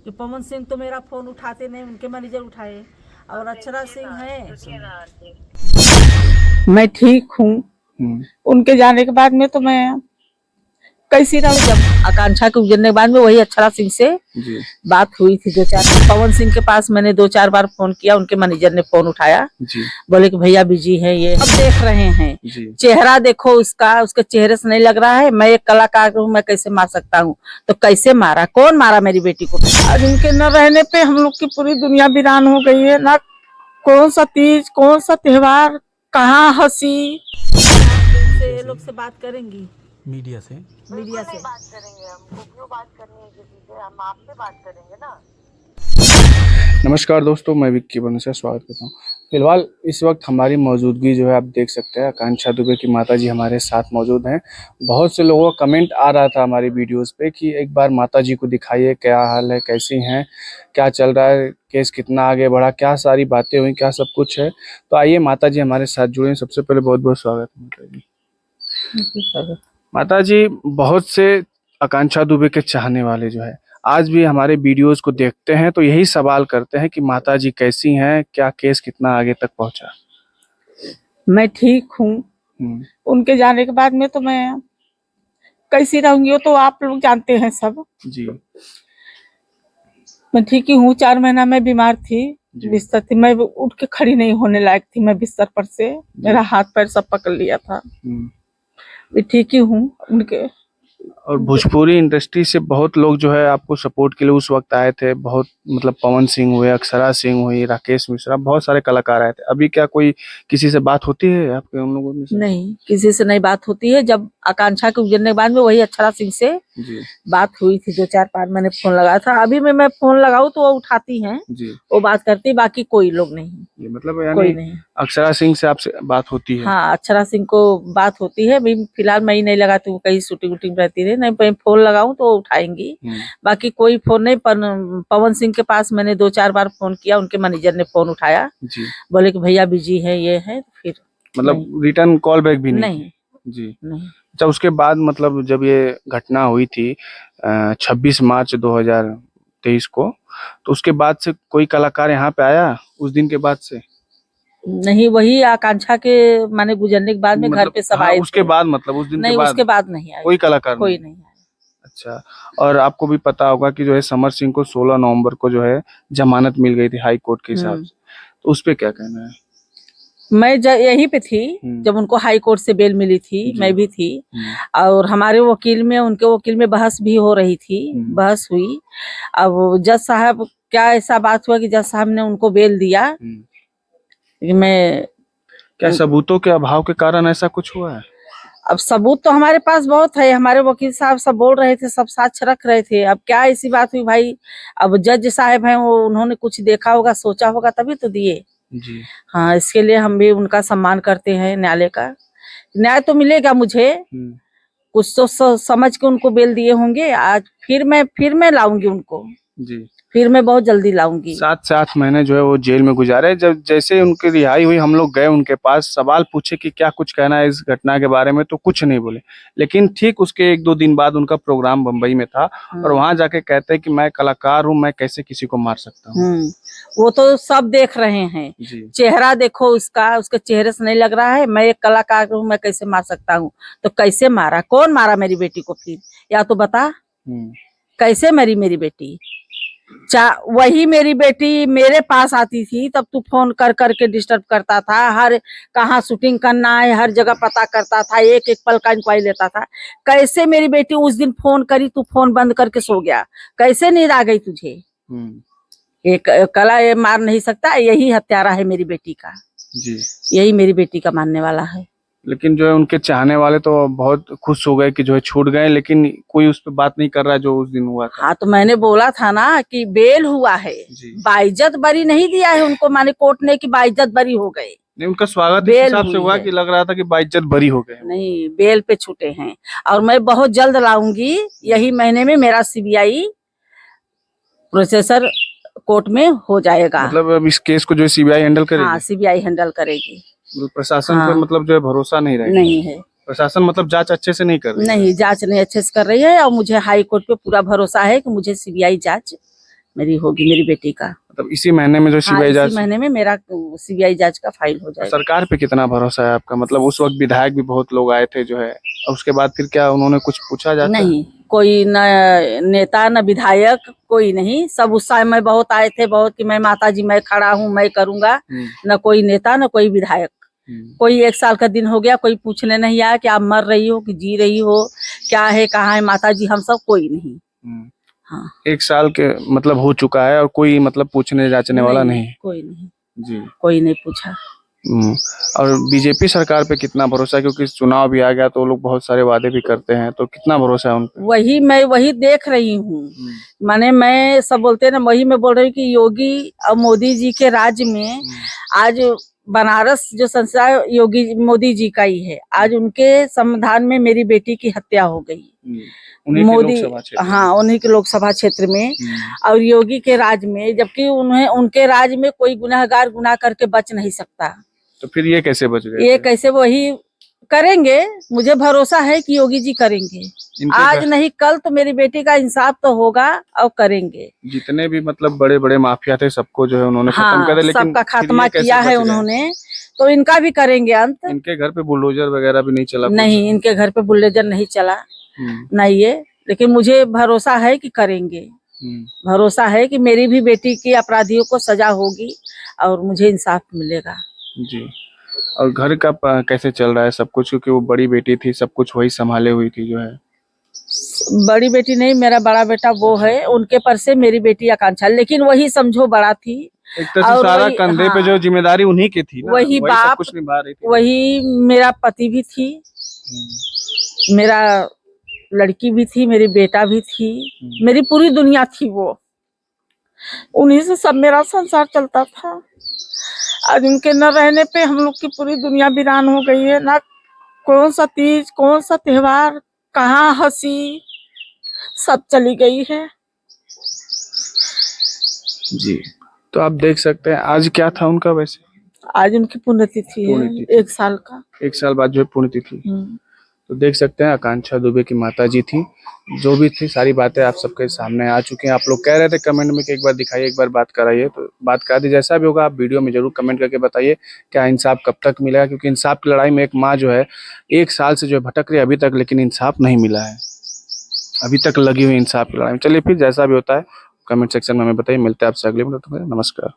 कि पवन सिंह तो मेरा फोन उठाते नहीं, उनके मैनेजर उठाए और अक्षरा सिंह है। मैं ठीक हूँ। उनके जाने के बाद में तो मैं कैसी रहूँ। जब आकांक्षा के गुजरने के बाद में वही अक्षरा सिंह से बात हुई थी 2-4 पवन सिंह के पास मैंने 2-4 बार फोन किया, उनके मैनेजर ने फोन उठाया, बोले कि भैया बिजी है। ये अब देख रहे हैं, चेहरा देखो उसका, उसके चेहरे से नहीं लग रहा है। मैं एक कलाकार हूँ, मैं कैसे मार सकता हूँ? तो कैसे मारा, कौन मारा मेरी बेटी को? आज उनके न रहने पे हम लोग की पूरी दुनिया वीरान हो गई है। ना कौन सा तीज, कौन सा त्योहार, कहाँ हंसी। ये लोग से बात करेंगी, मीडिया से बात करेंगे। हमको क्यों बात करनी है किसी से? हम आपसे बात करेंगे ना। नमस्कार दोस्तों, मैं विक्की बनसा स्वागत करता हूँ। फिलहाल इस वक्त हमारी मौजूदगी जो है आप देख सकते हैं, आकांक्षा दुबे की माताजी हमारे साथ मौजूद हैं। बहुत से लोगों का कमेंट आ रहा था हमारी वीडियोस पे कि एक बार माताजी को दिखाइए, क्या हाल है, कैसी हैं, क्या चल रहा है, केस कितना आगे बढ़ा, क्या सारी बातें हुई, क्या सब कुछ है। तो आइए माताजी हमारे साथ जुड़े। सबसे पहले बहुत बहुत स्वागत माताजी। माताजी, बहुत से आकांक्षा दुबे के चाहने वाले जो है आज भी हमारे वीडियोस को देखते हैं तो यही सवाल करते हैं कि माताजी कैसी हैं, क्या केस कितना आगे तक पहुंचा? मैं ठीक हूँ। उनके जाने के बाद में तो मैं कैसी रहूंगी वो तो आप लोग जानते हैं सब। जी, मैं ठीक ही हूँ। 4 महीना मैं बीमार थी, बिस्तर थी, मैं उठ के खड़ी नहीं होने लायक थी। मैं बिस्तर पर से, मेरा हाथ पैर सब पकड़ लिया था। मैं ठीक ही हूँ उनके। और भोजपुरी इंडस्ट्री से बहुत लोग जो है आपको सपोर्ट के लिए उस वक्त आए थे। बहुत मतलब पवन सिंह हुए, अक्षरा सिंह हुई, राकेश मिश्रा, बहुत सारे कलाकार आए थे। अभी क्या कोई किसी से बात होती है आपके उन लोगों में से? नहीं, किसी से नहीं बात होती है। जब आकांक्षा के गुजरने के बाद में वही अक्षरा सिंह से बात हुई थी 2-4 बार मैंने फोन लगाया था। अभी मैं फोन लगाऊं तो वो उठाती हैं, वो बात करती, बाकी कोई लोग नहीं। ये मतलब यानी कोई नहीं। अक्षरा सिंह से आपसे बात होती है? हाँ, अक्षरा सिंह को बात होती है। अभी फिलहाल मैं ही नहीं लगाती हूँ, कहीं शूटिंग वूटिंग रहती है। नहीं, मैं फोन लगाऊं तो उठाएंगी, बाकी कोई फोन नहीं। पर पवन सिंह के पास मैंने 2-4 बार फोन किया, उनके मैनेजर ने फोन उठाया, बोले कि भैया बिजी है, ये है। फिर मतलब रिटर्न कॉल बैक भी नहीं। जी नहीं। अच्छा, उसके बाद मतलब जब ये घटना हुई थी 26 मार्च 2023 को, तो उसके बाद से कोई कलाकार यहाँ पे आया उस दिन के बाद से? नहीं, वही आकांक्षा के माने गुजरने के बाद में घर पे सब आए। उसके बाद मतलब उस दिन नहीं, के बाद उसके बाद नहीं आए कोई कलाकार? कोई नहीं आया। अच्छा, और आपको भी पता होगा कि जो है समर सिंह को 16 नवंबर को जो है जमानत मिल गई थी हाई कोर्ट के हिसाब से, तो उस पे क्या कहना है? मैं यहीं पे थी जब उनको हाई कोर्ट से बेल मिली थी, मैं भी थी। और हमारे वकील में, उनके वकील में बहस भी हो रही थी, बहस हुई। अब जज साहब, क्या ऐसा बात हुआ कि जज साहब ने उनको बेल दिया। मैं क्या सबूतों के अभाव के कारण ऐसा कुछ हुआ है? अब सबूत तो हमारे पास बहुत है, हमारे वकील साहब सब बोल रहे थे, सब साक्ष्य रख रहे थे। अब क्या ऐसी बात हुई भाई? अब जज साहब हैं, वो उन्होंने कुछ देखा होगा, सोचा होगा, तभी तो दिए। जी हाँ, इसके लिए हम भी उनका सम्मान करते हैं। न्यायालय का न्याय तो मिलेगा मुझे। कुछ तो समझ के उनको बेल दिए होंगे। आज फिर मैं लाऊंगी उनको, फिर मैं बहुत जल्दी लाऊंगी। 7 से 8 महीने जो है वो जेल में गुजारे। जब जैसे उनकी रिहाई हुई, हम लोग गए उनके पास, सवाल पूछे कि क्या कुछ कहना है इस घटना के बारे में, तो कुछ नहीं बोले। लेकिन ठीक उसके 1-2 दिन बाद उनका प्रोग्राम बम्बई में था और वहां जाके कहते हैं कि मैं कलाकार हूँ, मैं कैसे किसी को मार सकता हूँ। वो तो सब देख रहे हैं, चेहरा देखो उसका, उसके चेहरे से नहीं लग रहा है। मैं एक कलाकार हूँ, मैं कैसे मार सकता हूँ? तो कैसे मारा, कौन मारा मेरी बेटी को? फिर या तो बता, कैसे मरी मेरी बेटी? वही मेरी बेटी मेरे पास आती थी, तब तू फोन कर करके डिस्टर्ब करता था। हर कहाँ शूटिंग करना है, हर जगह पता करता था, एक एक पल का इंक्वायरी लेता था। कैसे मेरी बेटी उस दिन फोन करी, तू फोन बंद करके सो गया? कैसे नींद आ गई तुझे? एक कला ये मार नहीं सकता, यही हत्यारा है मेरी बेटी का। यही मेरी बेटी का मानने वाला है। लेकिन जो है उनके चाहने वाले तो बहुत खुश हो गए कि जो है छूट गए, लेकिन कोई उस पर बात नहीं कर रहा है जो उस दिन हुआ था। हाँ, तो मैंने बोला था ना कि बेल हुआ है, बाइज्जत बरी नहीं दिया है उनको, माने कोर्ट ने कि बाइज्जत बरी हो गए। नहीं, उनका स्वागत इस हिसाब से हुआ कि लग रहा था कि बाइज्जत बरी हो गए। नहीं, बेल पे छूटे हैं। और मैं बहुत जल्द लाऊंगी, यही महीने में मेरा सीबीआई प्रोसेसर कोर्ट में हो जाएगा। मतलब अब इस केस को जो सीबीआई हैंडल करेगी? हाँ, सीबीआई हैंडल करेगी। प्रशासन पर मतलब जो है भरोसा नहीं रहेगा? नहीं है। प्रशासन मतलब जांच अच्छे से नहीं कर रही है? नहीं, जांच नहीं अच्छे से कर रही है। और मुझे हाई कोर्ट पे पूरा भरोसा है कि मुझे सीबीआई जांच मेरी होगी, मेरी बेटी का। मतलब इसी महीने में जो हाँ, सीबीआई जांच, इसी महीने में मेरा सीबीआई जांच का फाइल हो जाएगा। सरकार पे कितना भरोसा है आपका? मतलब उस वक्त विधायक भी बहुत लोग आए थे जो है, और उसके बाद फिर क्या उन्होंने कुछ पूछा जाता? नहीं, कोई न नेता न विधायक, कोई नहीं। सब उस समय बहुत आए थे, बहुत कि मैं माता जी मैं खड़ा हूँ, मैं करूंगा। न कोई नेता न कोई विधायक। कोई 1 साल का दिन हो गया, कोई पूछने नहीं आया कि आप मर रही हो कि जी रही हो, क्या है, कहाँ है माता जी, हम सब कोई नहीं। हाँ, 1 साल के मतलब हो चुका है और कोई मतलब पूछने जांचने वाला नहीं? कोई नहीं जी। कोई नहीं पूछा। और बीजेपी सरकार पे कितना भरोसा है? क्योंकि चुनाव भी आ गया तो लोग बहुत सारे वादे भी करते हैं, तो कितना भरोसा है उन पे? वही देख रही हूँ। माने मैं सब बोलते हैं ना, वही मैं बोल रही हूँ कि योगी और मोदी जी के राज्य में आज बनारस जो संस्था योगी मोदी जी का ही है, आज उनके संविधान में मेरी बेटी की हत्या हो गई। मोदी, हाँ, उन्हीं के लोकसभा क्षेत्र में। और योगी के राज में, जबकि उनके राज में कोई गुनहगार गुनाह करके बच नहीं सकता। तो फिर ये कैसे बच गए? ये कैसे? वही करेंगे, मुझे भरोसा है कि योगी जी करेंगे। आज नहीं कल तो मेरी बेटी का इंसाफ तो होगा और करेंगे। जितने भी मतलब बड़े बड़े माफिया थे सबको जो है उन्होंने खत्म कर दिया, लेकिन सबका खात्मा किया है उन्होंने, तो इनका भी करेंगे अंत। इनके घर पे बुलडोजर वगैरह भी नहीं चला? नहीं, इनके घर पे बुलडोजर नहीं चला, नहीं है। लेकिन मुझे भरोसा है कि करेंगे। भरोसा है कि मेरी भी बेटी की अपराधियों को सजा होगी और मुझे इंसाफ मिलेगा। जी। और घर का कैसे चल रहा है सब कुछ? क्योंकि वो बड़ी बेटी थी, सब कुछ वही संभाले हुई थी जो है। बड़ी बेटी नहीं, मेरा बड़ा बेटा वो है, उनके पर से मेरी बेटी आकांक्षा, लेकिन वही समझो बड़ा थी। एक तरह से सारा कंधे पे जो जिम्मेदारी उन्हीं की थी ना, वही बाप, सब कुछ निभा रही थी। वही मेरा पति भी थी, मेरा लड़की भी थी, मेरी बेटा भी थी, मेरी पूरी दुनिया थी वो। उन्हीं से सब मेरा संसार चलता था। आज उनके न रहने पे हम लोग की पूरी दुनिया वीरान हो गई है। ना कौन सा तीज, कौन सा त्योहार, कहाँ हंसी, सब चली गई है। जी। तो आप देख सकते हैं आज क्या था उनका वैसे? आज उनकी पुण्यतिथि है, 1 साल का। 1 साल बाद जो है पुण्यतिथि। तो देख सकते हैं आकांक्षा दुबे की माता जी थी, जो भी थी सारी बातें आप सबके सामने आ चुकी हैं। आप लोग कह रहे थे कमेंट में कि एक बार दिखाइए, एक बार बात कराइए, तो बात करा दी। जैसा भी होगा आप वीडियो में जरूर कमेंट करके बताइए क्या इंसाफ कब तक मिलेगा, क्योंकि इंसाफ की लड़ाई में एक माँ जो है 1 साल से जो है भटक रही है अभी तक, लेकिन इंसाफ नहीं मिला है, अभी तक लगी हुई इंसाफ की लड़ाई में। चलिए फिर जैसा भी होता है कमेंट सेक्शन में हमें बताइए। मिलते हैं आपसे अगले वीडियो में। नमस्कार।